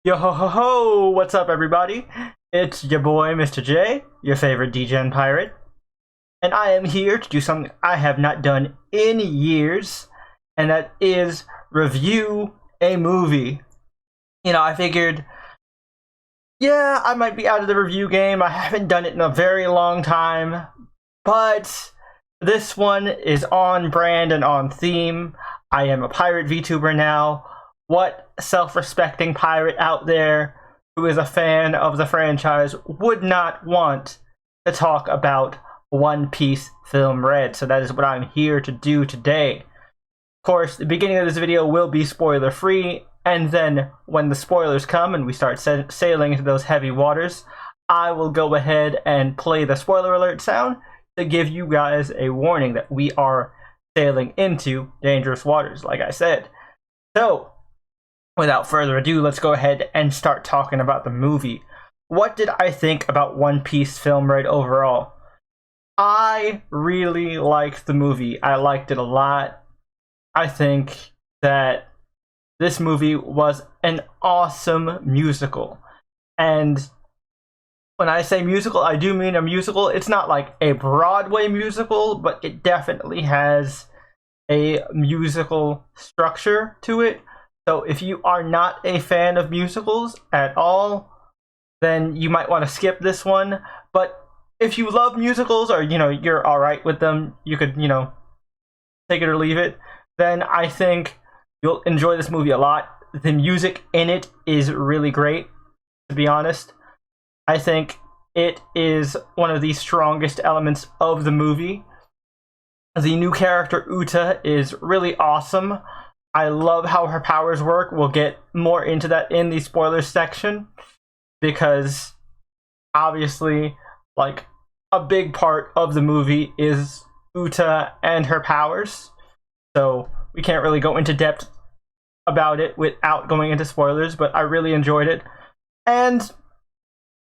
Yo ho ho ho! What's up, everybody? It's your boy, Mr. J, your favorite DJ pirate, and I am here to do something I have not done in years, and that is review a movie. I figured, yeah, I might be out of the review game. I haven't done it in a very long time, but this one is on brand and on theme. I am a pirate VTuber now. What self-respecting pirate out there who is a fan of the franchise would not want to talk about One Piece Film Red? So that is what I'm here to do today. Of course, the beginning of this video will be spoiler free, and then when the spoilers come and we start sailing into those heavy waters, I will go ahead and play the spoiler alert sound to give you guys a warning that we are sailing into dangerous waters, like I said. So, without further ado, let's go ahead and start talking about the movie. What did I think about One Piece Film Red overall? I really liked the movie. I liked it a lot. I think that this movie was an awesome musical. And when I say musical, I do mean a musical. It's not like a Broadway musical, but it definitely has a musical structure to it. So if you are not a fan of musicals at all, then you might want to skip this one. But if you love musicals, or you're alright with them, you could, take it or leave it, then I think you'll enjoy this movie a lot. The music in it is really great, to be honest. I think it is one of the strongest elements of the movie. The new character Uta is really awesome. I love how her powers work. We'll get more into that in the spoilers section, because obviously, like, a big part of the movie is Uta and her powers. So we can't really go into depth about it without going into spoilers, but I really enjoyed it. And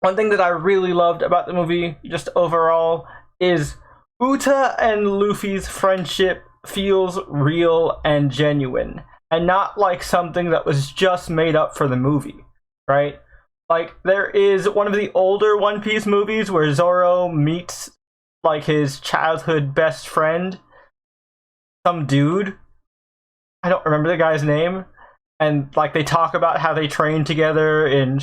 one thing that I really loved about the movie, just overall, is Uta and Luffy's friendship feels real and genuine, and not like something that was just made up for the movie, right? Like, there is one of the older One Piece movies where Zoro meets, like, his childhood best friend, some dude. I don't remember the guy's name. And, like, they talk about how they trained together in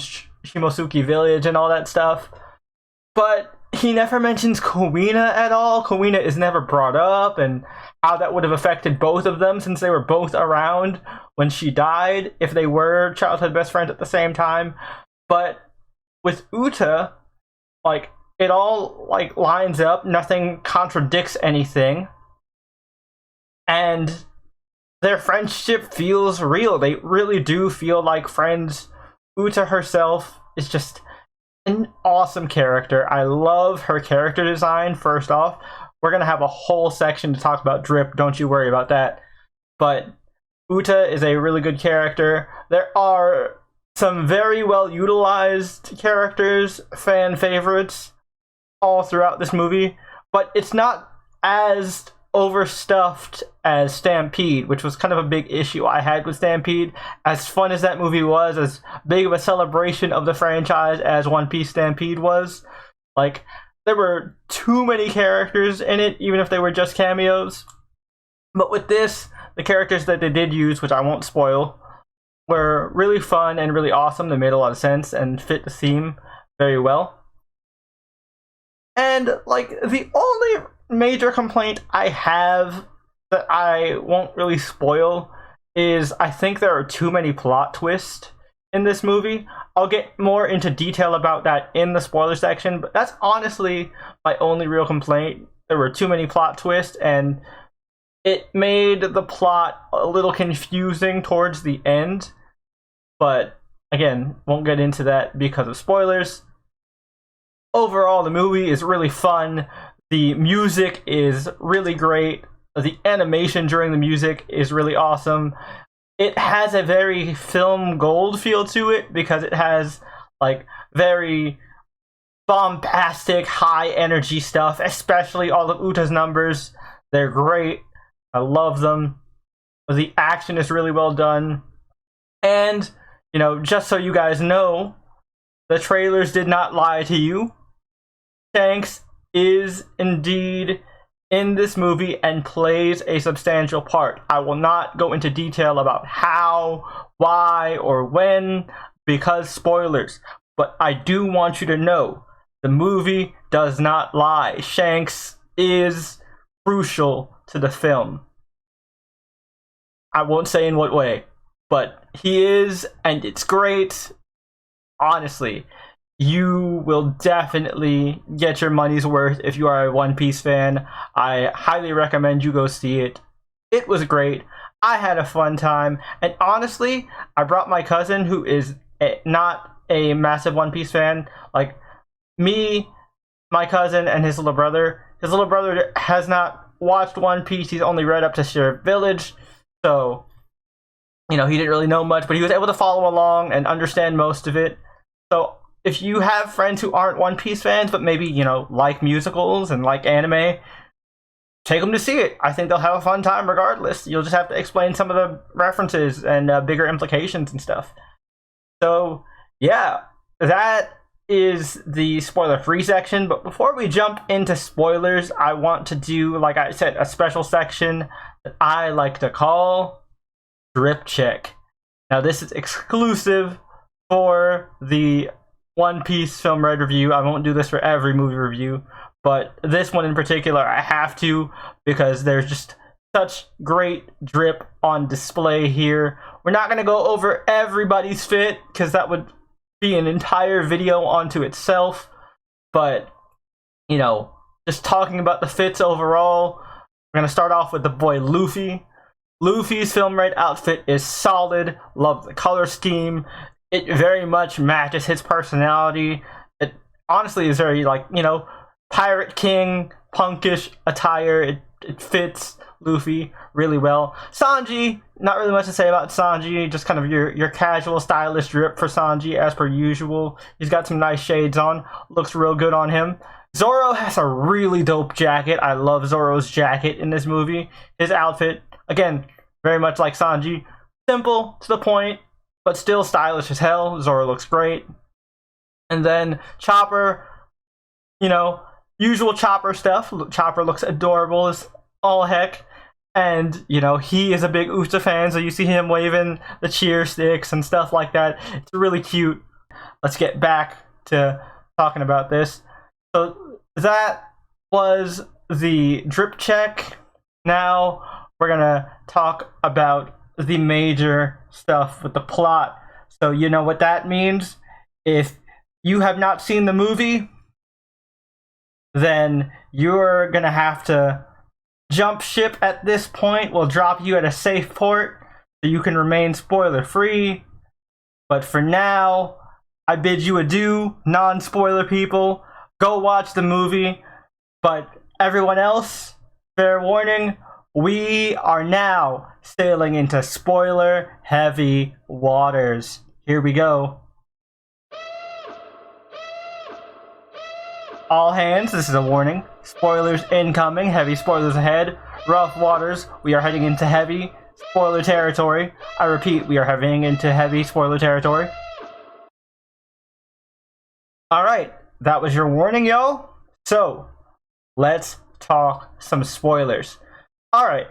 Shimosuke Village and all that stuff. But he never mentions Kuina at all. Kuina is never brought up, and how that would have affected both of them, since they were both around when she died, if they were childhood best friends at the same time. But with Uta, like, it all, like, lines up. Nothing contradicts anything. And their friendship feels real. They really do feel like friends. Uta herself is just an awesome character. I love her character design, first off. We're going to have a whole section to talk about Drip, don't you worry about that. But Uta is a really good character. There are some very well utilized characters, fan favorites, all throughout this movie. But it's not as overstuffed as Stampede, which was kind of a big issue I had with Stampede. As fun as that movie was, as big of a celebration of the franchise as One Piece Stampede was, like, there were too many characters in it, even if they were just cameos. But with this, the characters that they did use, which I won't spoil, were really fun and really awesome. They made a lot of sense and fit the theme very well. And, like, the only major complaint I have that I won't really spoil is I think there are too many plot twists in this movie. I'll get more into detail about that in the spoiler section, but that's honestly my only real complaint. There were too many plot twists, and it made the plot a little confusing towards the end. But again, won't get into that because of spoilers. Overall, the movie is really fun. The music is really great. The animation during the music is really awesome. It has a very film gold feel to it, because it has, like, very bombastic, high energy stuff, especially all of Uta's numbers. They're great. I love them. The action is really well done. And just so you guys know, the trailers did not lie to you. Shanks is indeed in this movie and plays a substantial part. I will not go into detail about how, why, or when, because spoilers. But I do want you to know, the movie does not lie. Shanks is crucial to the film. I won't say in what way, but he is, and it's great. Honestly, you will definitely get your money's worth if you are a One Piece fan. I highly recommend you go see it. It was great. I had a fun time, and honestly, I brought my cousin, who is not a massive One Piece fan. Like me, my cousin, and his little brother. His little brother has not watched One Piece. He's only read up to Shire Village, so he didn't really know much, but he was able to follow along and understand most of it. So if you have friends who aren't One Piece fans, but maybe, like musicals and like anime, take them to see it. I think they'll have a fun time regardless. You'll just have to explain some of the references and bigger implications and stuff. So, yeah, that is the spoiler-free section. But before we jump into spoilers, I want to do, like I said, a special section that I like to call Drip Check. Now, this is exclusive for the One Piece Film Red review. I won't do this for every movie review, but this one in particular I have to, because there's just such great drip on display here. We're not going to go over everybody's fit, because that would be an entire video onto itself, but just talking about the fits overall, we're going to start off with the boy Luffy. Luffy's Film Red outfit is solid. Love the color scheme. It very much matches his personality. It honestly is very, Pirate King, punkish attire. It fits Luffy really well. Sanji, not really much to say about Sanji. Just kind of your casual, stylish drip for Sanji, as per usual. He's got some nice shades on. Looks real good on him. Zoro has a really dope jacket. I love Zoro's jacket in this movie. His outfit, again, very much like Sanji. Simple, to the point, but still stylish as hell. Zoro looks great. And then Chopper, usual Chopper stuff. Chopper looks adorable as all heck. And, he is a big Usta fan, so you see him waving the cheer sticks and stuff like that. It's really cute. Let's get back to talking about this. So that was the drip check. Now we're going to talk about the major stuff with the plot. So you know what that means? If you have not seen the movie, then you're gonna have to jump ship at this point. We'll drop you at a safe port so you can remain spoiler free. But for now, I bid you adieu, non-spoiler people. Go watch the movie. But everyone else, fair warning, we are now sailing into spoiler-heavy waters. Here we go. All hands, this is a warning. Spoilers incoming, heavy spoilers ahead. Rough waters, we are heading into heavy spoiler territory. I repeat, we are heading into heavy spoiler territory. Alright, that was your warning, y'all. So, let's talk some spoilers. Alright,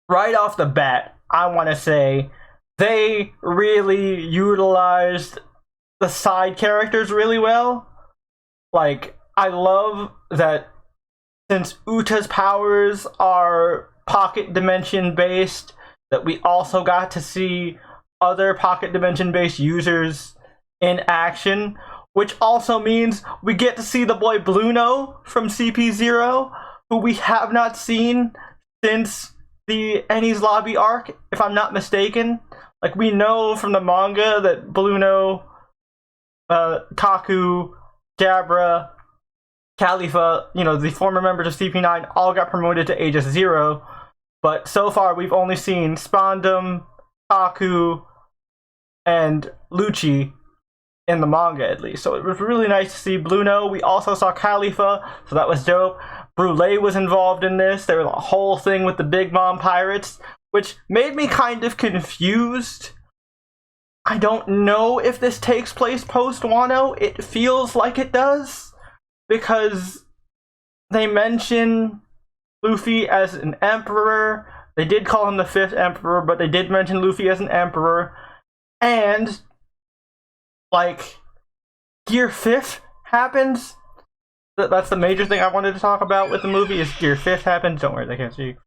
right off the bat, I want to say they really utilized the side characters really well. I love that since Uta's powers are pocket dimension based, that we also got to see other pocket dimension based users in action, which also means we get to see the boy Bluno from CP0, who we have not seen since the Enies Lobby arc, if I'm not mistaken. We know from the manga that Bluno, Kaku, Jabra, Khalifa, the former members of CP9 all got promoted to Aegis Zero, but so far we've only seen Spandam, Kaku, and Lucci in the manga at least. So it was really nice to see Bluno. We also saw Khalifa, so that was dope. Brule was involved in this. There was a whole thing with the Big Mom pirates, which made me kind of confused. I don't know if this takes place post Wano. It feels like it does, because they mention Luffy as an emperor. They did call him the 5th emperor, but they did mention Luffy as an emperor. And, like, Gear 5th happens. That's the major thing I wanted to talk about with the movie, is Gear 5th happens. Don't worry, they can't see you.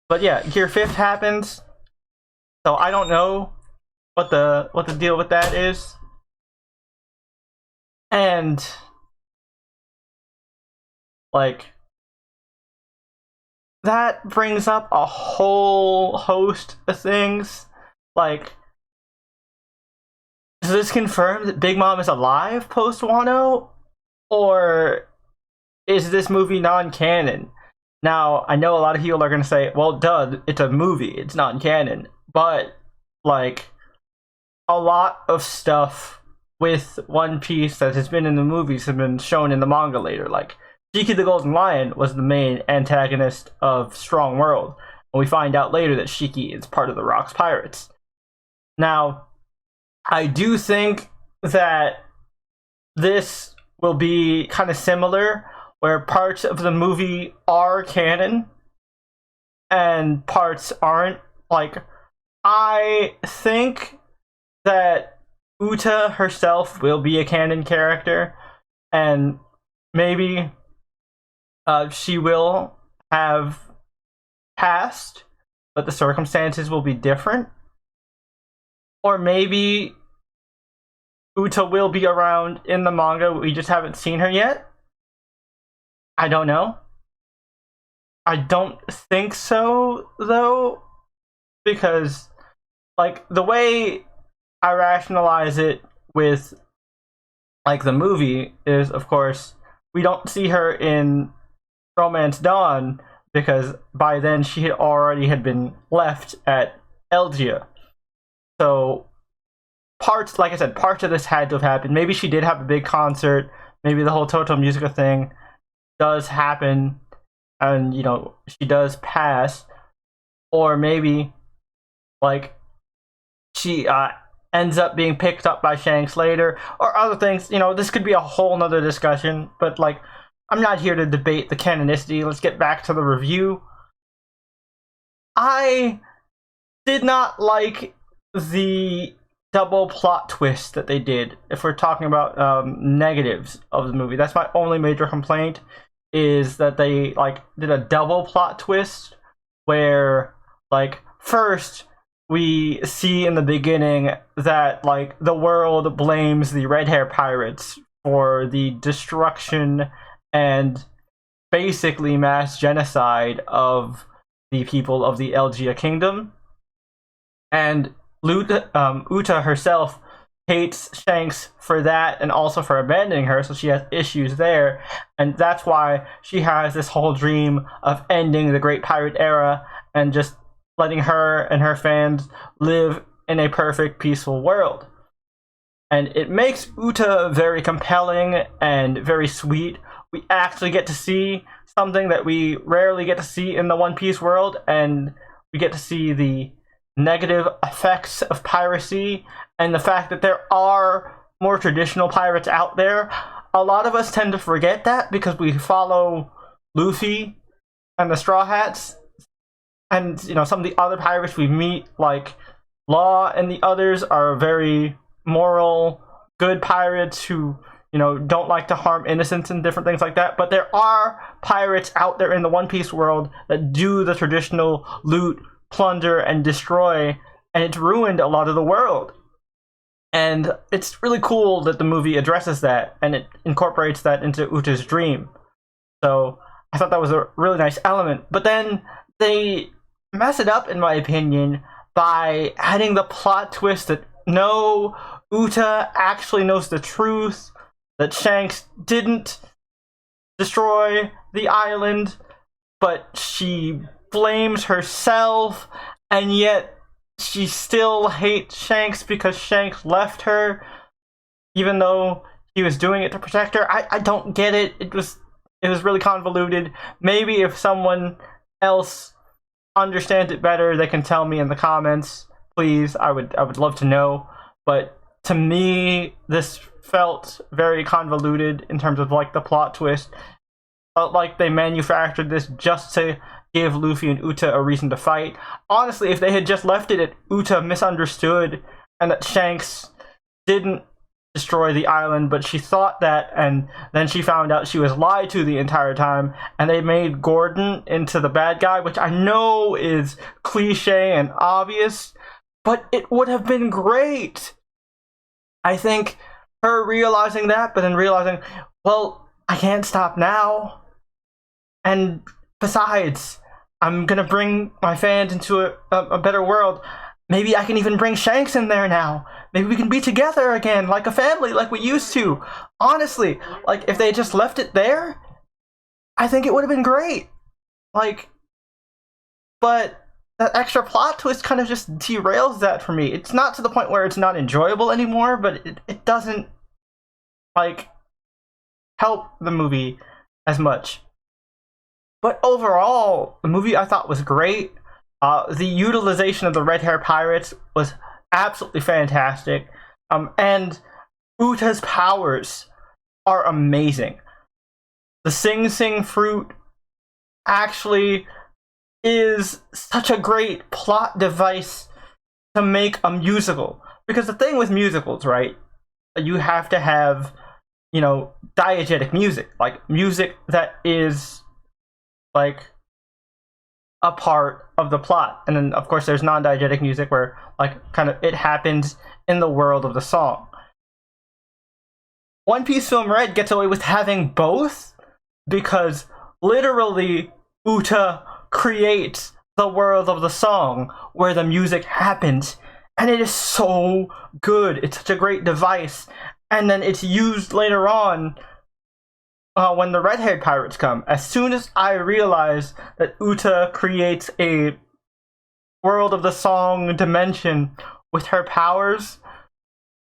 But yeah, Gear 5th happens. So I don't know what the deal with that is. And, like, that brings up a whole host of things. Like, does this confirm that Big Mom is alive post Wano? Or is this movie non-canon? Now, I know a lot of people are going to say, well, duh, it's a movie, it's non-canon. But, like, a lot of stuff with One Piece that has been in the movies have been shown in the manga later. Like, Shiki the Golden Lion was the main antagonist of Strong World, and we find out later that Shiki is part of the Rocks Pirates. Now, I do think that this will be kind of similar, where parts of the movie are canon and parts aren't. Like, I think that Uta herself will be a canon character, and maybe she will have passed, but the circumstances will be different. Or maybe Uta will be around in the manga, we just haven't seen her yet. I don't know. I don't think so, though, because, like, the way I rationalize it with, like, the movie is, of course, we don't see her in Romance Dawn, because by then she had been left at Elgia. So parts, like I said, parts of this had to have happened. Maybe she did have a big concert. Maybe the whole Toto Musica thing does happen, and, you know, she does pass. Or maybe, like, she ends up being picked up by Shanks later, or other things. You know, this could be a whole nother discussion, but, like, I'm not here to debate the canonicity. Let's get back to the review. I did not like the double plot twist that they did. If we're talking about negatives of the movie, that's my only major complaint, is that they, like, did a double plot twist where, like, first we see in the beginning that, like, the world blames the red hair pirates for the destruction and basically mass genocide of the people of the Elgia Kingdom. And Uta herself hates Shanks for that, and also for abandoning her, so she has issues there. And that's why she has this whole dream of ending the Great Pirate Era and just letting her and her fans live in a perfect, peaceful world. And it makes Uta very compelling and very sweet. We actually get to see something that we rarely get to see in the One Piece world, and we get to see the negative effects of piracy and the fact that there are more traditional pirates out there. A lot of us tend to forget that because we follow Luffy and the Straw Hats, and, you know, some of the other pirates we meet, like Law and the others, are very moral, good pirates who, you know, don't like to harm innocents and different things like that. But there are pirates out there in the One Piece world that do the traditional loot, plunder, and destroy, and it's ruined a lot of the world. And it's really cool that the movie addresses that, and it incorporates that into Uta's dream. So I thought that was a really nice element. But then they mess it up, in my opinion, by adding the plot twist that no, Uta actually knows the truth, that Shanks didn't destroy the island, but she blames herself, and yet she still hates Shanks because Shanks left her, even though he was doing it to protect her. I don't get it. It was really convoluted. Maybe if someone else understands it better, they can tell me in the comments, please. I would love to know. but to me, this felt very convoluted in terms of like the plot twist. Felt like they manufactured this just to give Luffy and Uta a reason to fight. Honestly, if they had just left it at Uta misunderstood and that Shanks didn't destroy the island, but she thought that, and then she found out she was lied to the entire time, and they made Gordon into the bad guy, which I know is cliche and obvious, but it would have been great. I think her realizing that, but then realizing, well, I can't stop now. And besides, I'm gonna bring my fans into a better world. Maybe I can even bring Shanks in there now. Maybe we can be together again, like a family, like we used to. Honestly, like, if they just left it there, I think it would have been great. Like, but that extra plot twist kind of just derails that for me. It's not to the point where it's not enjoyable anymore, but it doesn't, like, help the movie as much. But overall, the movie I thought was great. The utilization of the red hair pirates was absolutely fantastic. And Uta's powers are amazing. The Sing Sing fruit actually is such a great plot device to make a musical. Because the thing with musicals, right? You have to have, you know, diegetic music. Like, music that is, like, a part of the plot. And then, of course, there's non-diegetic music where, like, kind of it happens in the world of the song. One Piece Film Red gets away with having both because literally Uta creates the world of the song where the music happens, and it is so good. It's such a great device, and then it's used later on when the red-haired pirates come. As soon as I realize that Uta creates a world of the song dimension with her powers,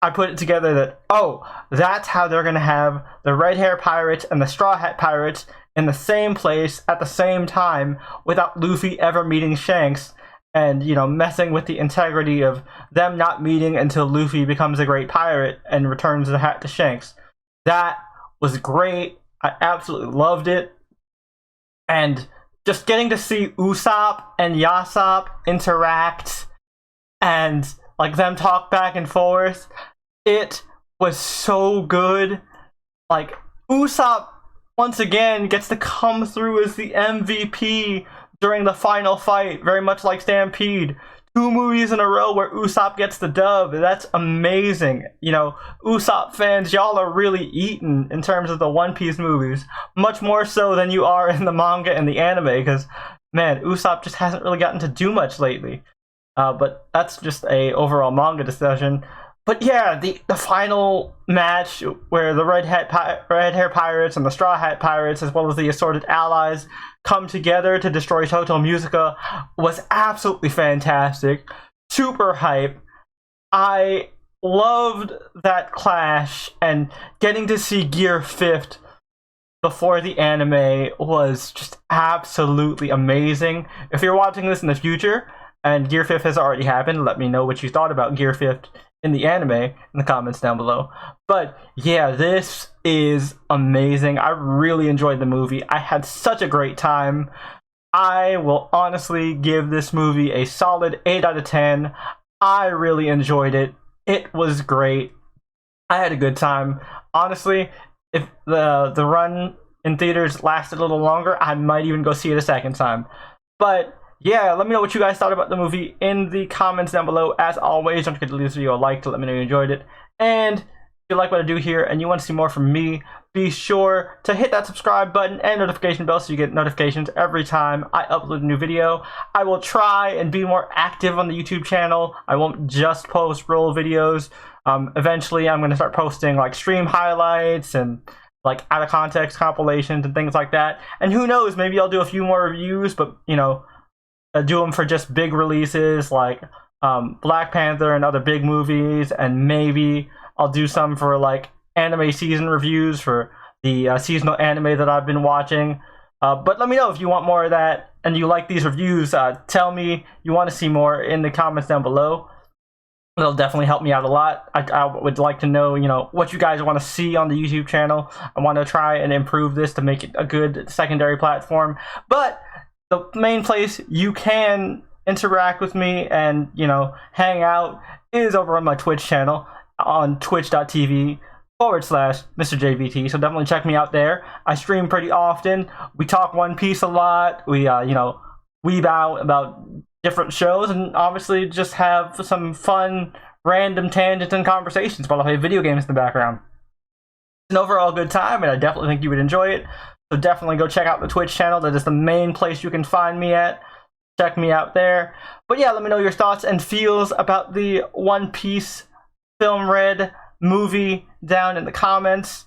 I put it together that, oh, that's how they're gonna have the red hair pirates and the straw hat pirates in the same place at the same time without Luffy ever meeting Shanks and, you know, messing with the integrity of them not meeting until Luffy becomes a great pirate and returns the hat to Shanks. That was great. I absolutely loved it. And just getting to see Usopp and Yasopp interact and, like, them talk back and forth, it was so good. Like, Usopp once again gets to come through as the MVP during the final fight, very much like Stampede. 2 movies in a row where Usopp gets the dub. That's amazing. You know, Usopp fans, y'all are really eaten in terms of the One Piece movies. Much more so than you are in the manga and the anime, because, man, Usopp just hasn't really gotten to do much lately. But that's just a overall manga discussion. But yeah, the final match where the red hair pirates and the straw hat pirates, as well as the assorted allies, come together to destroy Total Musica was absolutely fantastic. Super hype. I loved that clash, and getting to see Gear 5th before the anime was just absolutely amazing. If you're watching this in the future, and Gear 5th has already happened, let me know what you thought about Gear 5th in the anime in the comments down below. But yeah, this is amazing. I really enjoyed the movie. I had such a great time. I will honestly give this movie a solid 8 out of 10. I really enjoyed it. It was great. I had a good time. Honestly, if the run in theaters lasted a little longer, I might even go see it a second time. But yeah, let me know what you guys thought about the movie in the comments down below. As always, don't forget to leave this video a like to let me know you enjoyed it. And if you like what I do here and you want to see more from me, be sure to hit that subscribe button and notification bell so you get notifications every time I upload a new video. I will try and be more active on the YouTube channel. I won't just post roll videos. Eventually, I'm going to start posting like stream highlights and like out of context compilations and things like that. And who knows, maybe I'll do a few more reviews, but, you know, do them for just big releases like Black Panther and other big movies, and maybe I'll do some for like anime season reviews for the seasonal anime that I've been watching. But let me know if you want more of that and you like these reviews. Tell me you want to see more in the comments down below. It'll definitely help me out a lot. I would like to know, what you guys want to see on the YouTube channel. I want to try and improve this to make it a good secondary platform. But the main place you can interact with me and, hang out is over on my Twitch channel on twitch.tv/MrJVT. So definitely check me out there. I stream pretty often. We talk One Piece a lot. We, weeb out about different shows, and obviously just have some fun, random tangents and conversations while I play video games in the background. It's an overall good time, and I definitely think you would enjoy it. So definitely go check out the Twitch channel. That is the main place you can find me at. Check me out there. But yeah, let me know your thoughts and feels about the One Piece Film Red movie down in the comments.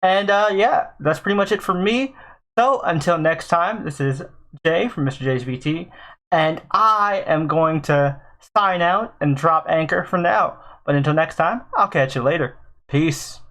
And yeah, that's pretty much it for me. So until next time, this is Jay from Mr. J's VT, and I am going to sign out and drop anchor for now. But until next time, I'll catch you later. Peace.